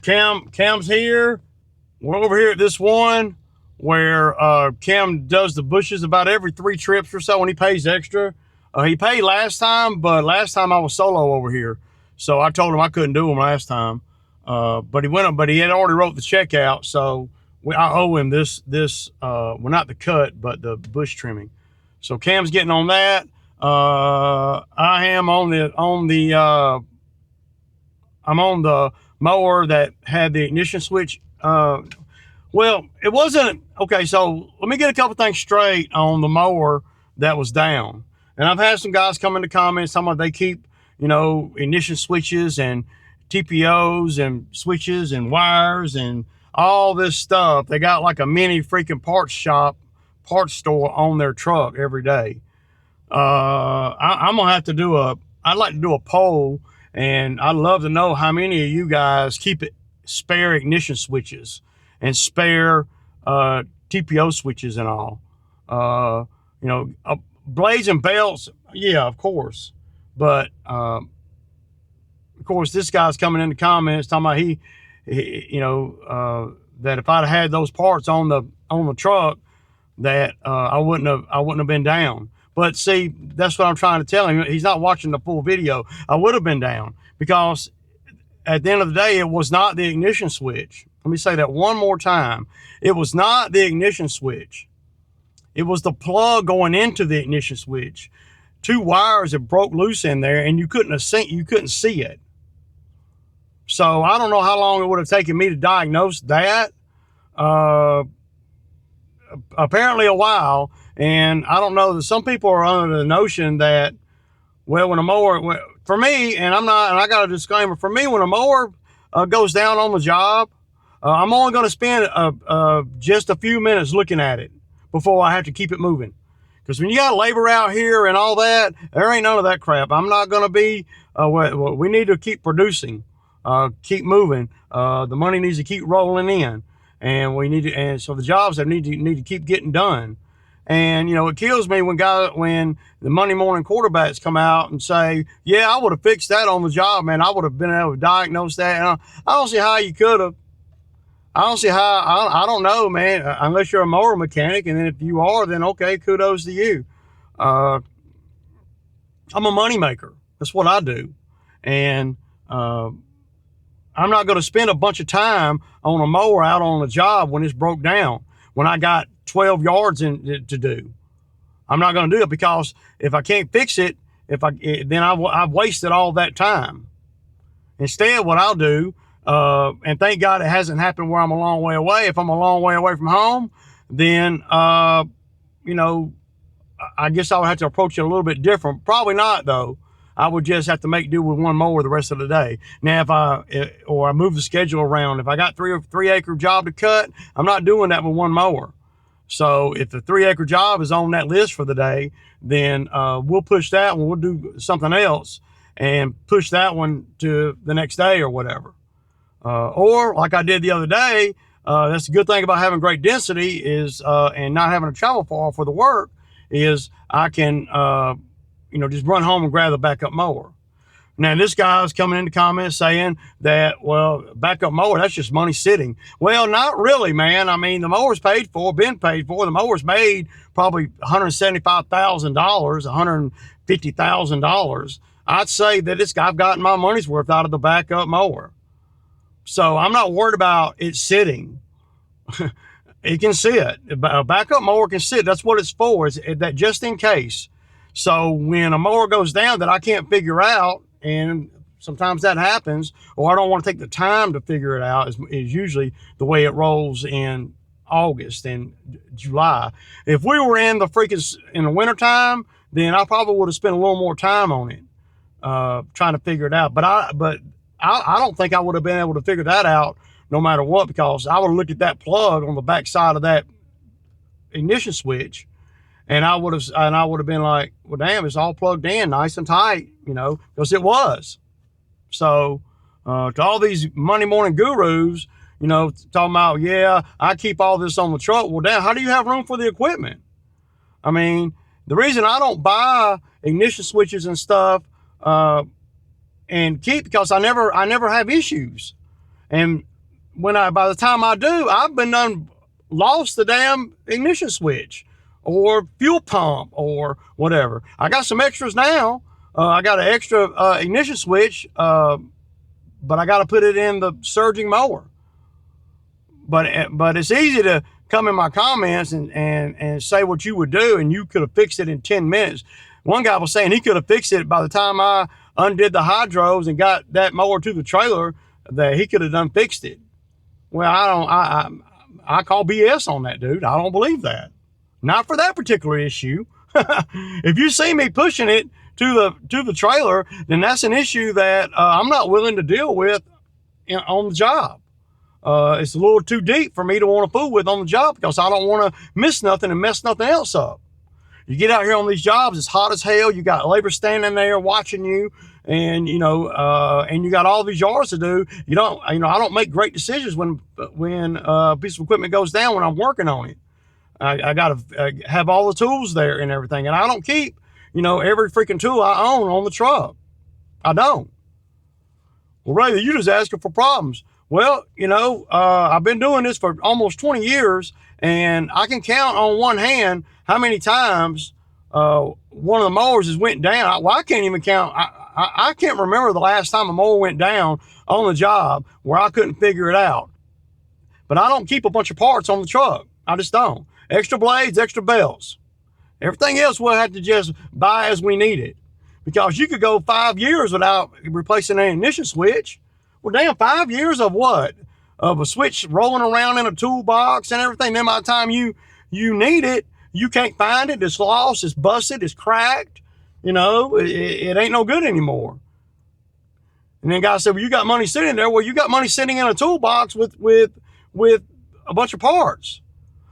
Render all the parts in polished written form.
Cam's here. We're over here at this one where Cam does the bushes about every 3 trips or so when he pays extra. He paid last time, but last time I was solo over here. So I told him I couldn't do them last time. But he went up, but he had already wrote the check out. So I owe him this, well, not the cut, but the bush trimming. So Cam's getting on that. I am on I'm on the mower that had the ignition switch. Well, it wasn't, okay, so let me get a couple things straight on the mower that was down. And I've had some guys come in the comments, talking about they keep, ignition switches and TPOs and switches and wires and all this stuff. They got like a mini freaking parts store on their truck every day. I'm gonna have to I'd like to do a poll, and I'd love to know how many of you guys keep spare ignition switches and spare TPO switches and all. Blades and belts, yeah, of course. But of course, this guy's coming in the comments talking about that if I'd had those parts on the truck, that I wouldn't have been down. But see, that's what I'm trying to tell him. He's not watching the full video. I would have been down, because at the end of the day, it was not the ignition switch. Let me say that one more time. It was not the ignition switch. It was the plug going into the ignition switch. 2 wires that broke loose in there, and you couldn't see it. So I don't know how long it would have taken me to diagnose that. Apparently a while. And I don't know, that some people are under the notion that, well, when a mower, for me, and I got a disclaimer, for me, when a mower goes down on the job, I'm only going to spend just a few minutes looking at it before I have to keep it moving. Because when you got labor out here and all that, there ain't none of that crap. I'm not going to be, we need to keep producing, keep moving. The money needs to keep rolling in, and so the jobs that need to keep getting done. And, it kills me when the Monday morning quarterbacks come out and say, yeah, I would have fixed that on the job, man. I would have been able to diagnose that. And I don't see how you could have. I don't see how, I don't know, man, unless you're a mower mechanic. And then if you are, then okay, kudos to you. I'm a money maker. That's what I do. And I'm not going to spend a bunch of time on a mower out on the job when it's broke down, when I got 12 yards to do. I'm not going to do it, because if I can't fix it, then I've wasted all that time. Instead, what I'll do, and thank God it hasn't happened where I'm a long way away. If I'm a long way away from home, then, I guess I would have to approach it a little bit different. Probably not, though. I would just have to make do with one mower the rest of the day. Now, or I move the schedule around. If I got 3 acre job to cut, I'm not doing that with one mower. So if the 3 acre job is on that list for the day, then we'll push that one. We'll do something else and push that one to the next day or whatever. Or like I did the other day, that's the good thing about having great density is, and not having to travel far for the work, is I can, just run home and grab the backup mower. Now, this guy's coming in the comments saying that, well, backup mower, that's just money sitting. Well, not really, man. I mean, the mower's paid for, been paid for. The mower's made probably $175,000, $150,000. I'd say that I've gotten my money's worth out of the backup mower. So I'm not worried about it sitting. It can sit. A backup mower can sit. That's what it's for, is that just in case. So when a mower goes down that I can't figure out, and sometimes that happens, or I don't want to take the time to figure it out, is usually the way it rolls in August and July. If we were in the wintertime, then I probably would have spent a little more time on it, trying to figure it out. But I don't think I would have been able to figure that out no matter what, because I would have looked at that plug on the back side of that ignition switch, and I would have been like, well, damn, it's all plugged in nice and tight, because it was. So to all these Monday morning gurus, talking about, yeah, I keep all this on the truck. Well, damn, how do you have room for the equipment? I mean, the reason I don't buy ignition switches and stuff and keep, because I never have issues. And by the time I do, I've been done lost the damn ignition switch or fuel pump or whatever. I got some extras now. I got an extra ignition switch, but I got to put it in the surging mower. But it's easy to come in my comments and say what you would do, and you could have fixed it in 10 minutes. One guy was saying he could have fixed it by the time I undid the hydros and got that mower to the trailer, that he could have done fixed it. Well, I call BS on that, dude. I don't believe that. Not for that particular issue. If you see me pushing it to the trailer, then that's an issue that I'm not willing to deal with on the job. It's a little too deep for me to want to fool with on the job, because I don't want to miss nothing and mess nothing else up. You get out here on these jobs, it's hot as hell. You got labor standing there watching you, and and you got all these yards to do. I don't make great decisions when a piece of equipment goes down when I'm working on it. I got to have all the tools there and everything, and I don't keep every freaking tool I own on the truck. I don't. Well, Ray, you just asking for problems. Well, I've been doing this for almost 20 years, and I can count on one hand how many times one of the mowers has went down. Well, I can't even count. I can't remember the last time a mower went down on the job where I couldn't figure it out. But I don't keep a bunch of parts on the truck. I just don't. Extra blades, extra belts. Everything else we'll have to just buy as we need it. Because you could go 5 years without replacing an ignition switch. Well, damn, 5 years of what? Of a switch rolling around in a toolbox and everything. Then by the time you need it, you can't find it. It's lost. It's busted. It's cracked. It ain't no good anymore. And then guys said, well, you got money sitting there. Well, you got money sitting in a toolbox with a bunch of parts.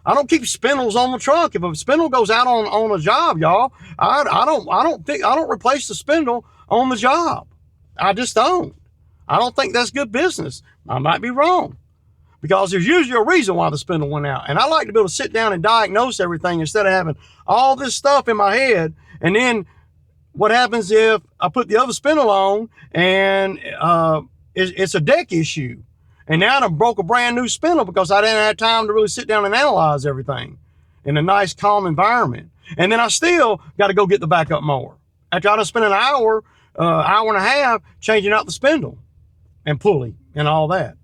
I don't keep spindles on the truck. If a spindle goes out on a job, y'all, I don't replace the spindle on the job. I just don't. I don't think that's good business. I might be wrong, because there's usually a reason why the spindle went out. And I like to be able to sit down and diagnose everything instead of having all this stuff in my head. And then what happens if I put the other spindle on and it's a deck issue? And now I broke a brand new spindle because I didn't have time to really sit down and analyze everything in a nice, calm environment. And then I still got to go get the backup mower after I done spent an hour and a half changing out the spindle and pulley and all that.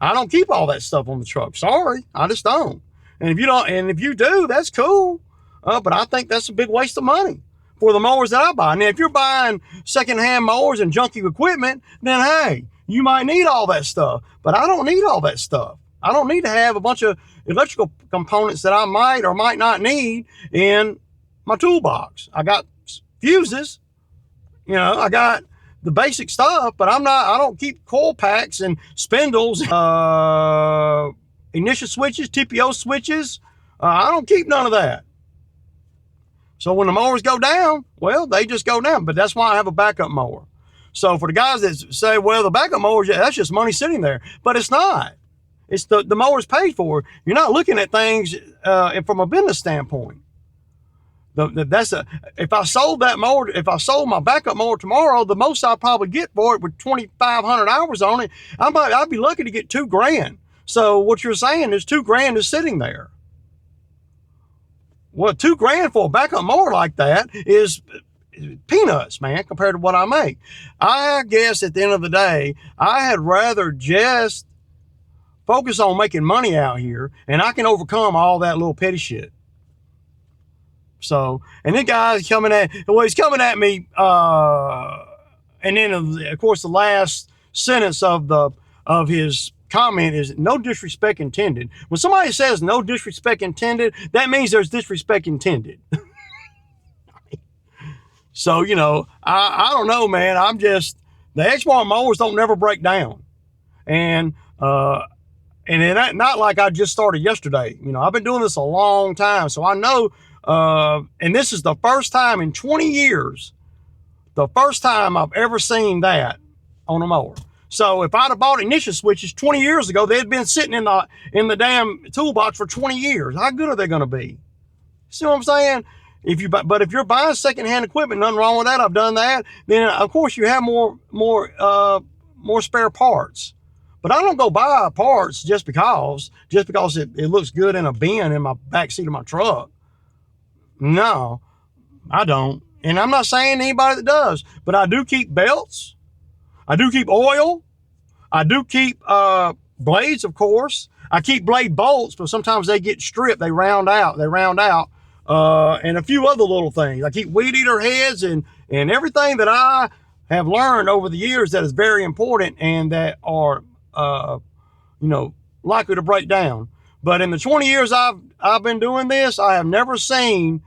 I don't keep all that stuff on the truck. Sorry, I just don't. And if you do, that's cool. But I think that's a big waste of money for the mowers that I buy. Now, if you're buying secondhand mowers and junky equipment, then hey, you might need all that stuff. But I don't need all that stuff. I don't need to have a bunch of electrical components that I might or might not need in my toolbox. I got fuses, I got the basic stuff, but I don't keep coil packs and spindles, ignition switches, TPO switches. I don't keep none of that. So when the mowers go down, well, they just go down. But that's why I have a backup mower. So for the guys that say, well, the backup mower, that's just money sitting there. But it's not. It's the mower's paid for. You're not looking at things from a business standpoint. If I sold that mower, if I sold my backup mower tomorrow, the most I'll probably get for it with 2,500 hours on it, I'd be lucky to get $2,000. So what you're saying is $2,000 is sitting there. Well, $2,000 for a backup mower like that is peanuts, man, compared to what I make. I guess at the end of the day, I had rather just focus on making money out here, and I can overcome all that little petty shit. So, and this guy's coming at me, and then of course the last sentence of his comment is no disrespect intended. When somebody says no disrespect intended, that means there's disrespect intended. So, I don't know, man. The Exmark mowers don't never break down. And it not like I just started yesterday. I've been doing this a long time. So I know, and this is the first time in 20 years, the first time I've ever seen that on a mower. So if I'd have bought ignition switches 20 years ago, they'd been sitting in the damn toolbox for 20 years. How good are they going to be? See what I'm saying? But if you're buying secondhand equipment, nothing wrong with that. I've done that. Then of course you have more spare parts. But I don't go buy parts just because it looks good in a bin in my back seat of my truck. No, I don't. And I'm not saying anybody that does, but I do keep belts. I do keep oil. I do keep blades, of course. I keep blade bolts, but sometimes they get stripped. They round out. And a few other little things. I keep weed eater heads and everything that I have learned over the years that is very important and that are, likely to break down. But in the 20 years I've been doing this, I have never seen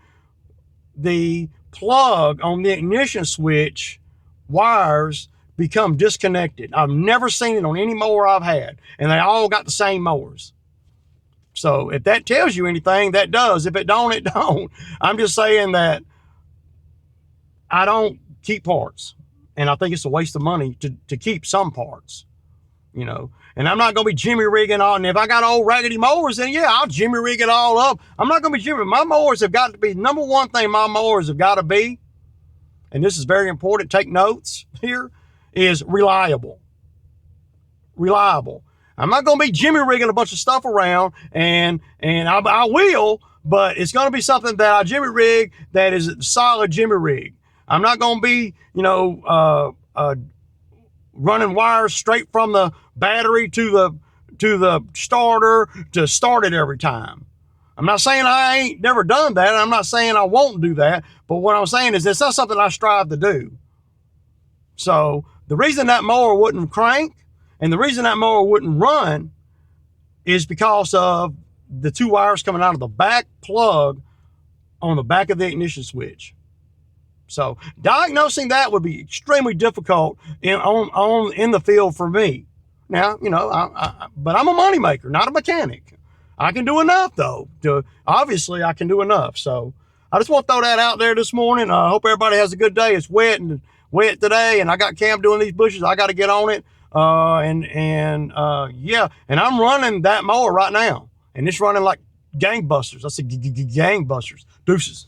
the plug on the ignition switch wires become disconnected. I've never seen it on any mower I've had, and they all got the same mowers. So if that tells you anything, that does. If it don't, it don't. I'm just saying that I don't keep parts, and I think it's a waste of money to keep some parts, And I'm not going to be jimmy rigging on. And if I got old raggedy mowers, then yeah, I'll jimmy rig it all up. I'm not going to be jimmy. My mowers have got to be, number one thing my mowers have got to be, and this is very important, take notes here, is reliable. Reliable. I'm not going to be jimmy rigging a bunch of stuff around, and I will, but it's going to be something that I jimmy rig that is a solid jimmy rig. I'm not going to be, running wires straight from the battery to the starter to start it every time. I'm not saying I ain't never done that. I'm not saying I won't do that. But what I'm saying is it's not something I strive to do. So the reason that mower wouldn't crank and the reason that mower wouldn't run is because of the two wires coming out of the back plug on the back of the ignition switch. So diagnosing that would be extremely difficult in the field for me. Now, but I'm a moneymaker, not a mechanic. I can do enough though. Obviously I can do enough. So I just want to throw that out there this morning. I hope everybody has a good day. It's wet today, and I got Cam doing these bushes. I got to get on it. Yeah, and I'm running that mower right now, and it's running like gangbusters. I said gangbusters. Deuces.